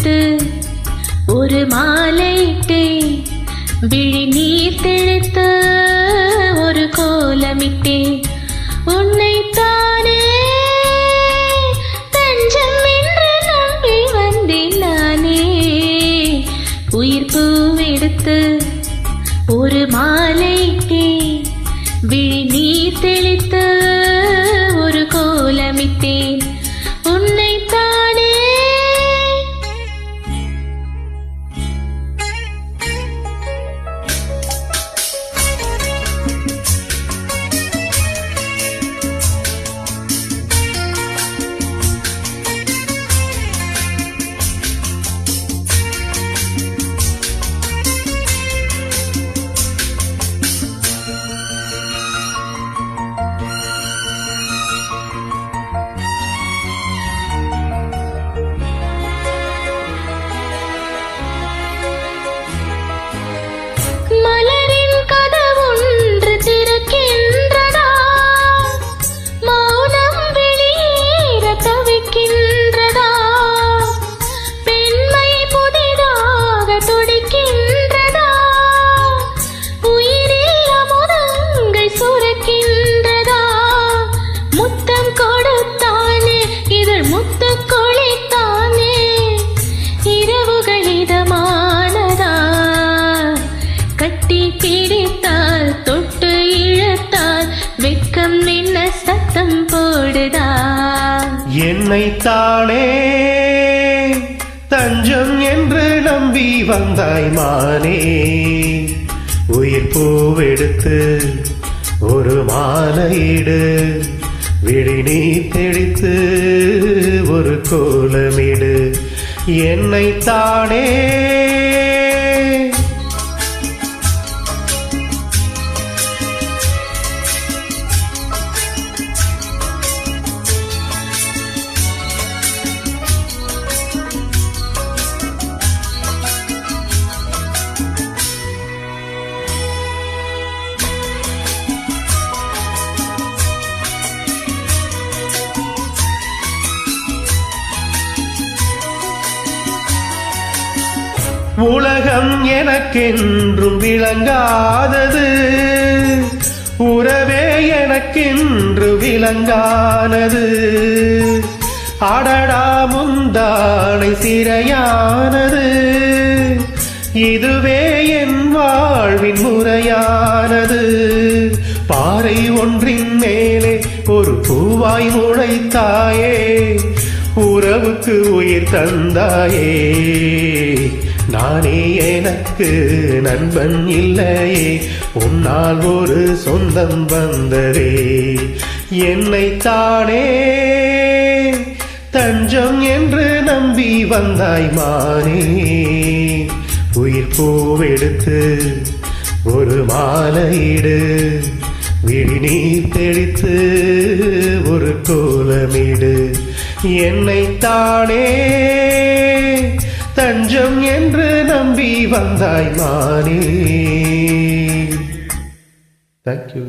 பூவெடுத்து ஒரு மாலையிட்டேன், விழி நீர் தெளித்த ஒரு கோலமிட்டேன். உன்னைத்தானே தஞ்சம் என்று நம்பி வந்தேன் நானே. உயிர் பூவெடுத்து ஒரு மாலையிட்டேன், விழி நீர் தெளித்த ஒரு கோலமிட்டேன். உன்னைத்தானே மலரின் கதவொன்று திறக்கின்றதா, மௌனம் வெளியேற தவிக்கின்றதா, பெண்மை புதிதாக துடிக்கின்றதா, உயிரில் அமுதங்கள் சுரக்கின்றதா. முத்தம் கொடுத்தானே இதழ் முத்து கொளித்தானே, இரவுகள் இதமானதா, கட்டி பிடித்தால் தொட்டு இழுத்தால் வெட்கம் என்ன சத்தம் போடுதா. என்னைத்தானே தஞ்சம் என்று நம்பி வந்தாய் மானே. உயிர் பூவெடுத்து ஒரு மாலையிடு, விழி நீ தெளித்து ஒரு கோலமிடு. என்னைத்தானே உலகம் எனக்கென்றும் விளங்காதது, உறவே எனக்கென்று விளங்கானது. அடடா முந்தானை சிறையானது, இதுவே என் வாழ்வின் முறையானது. பாறை ஒன்றின் மேலே ஒரு பூவாய் முளைத்தாயே, உறவுக்கு உயிர் தந்தாயே. நானே எனக்கு நண்பன் இல்லையே, உன்னால் ஒரு சொந்தம் வந்ததே. என்னைத்தானே தஞ்சம் என்று நம்பி வந்தாய் மானே. உயிர் பூவெடுத்து ஒரு மாலையிடு, விழி நீர் தெளித்து ஒரு கோலமிடு. என்னைத்தானே தஞ்சம் என்று நம்பி வந்தாய் மானே. Thank you.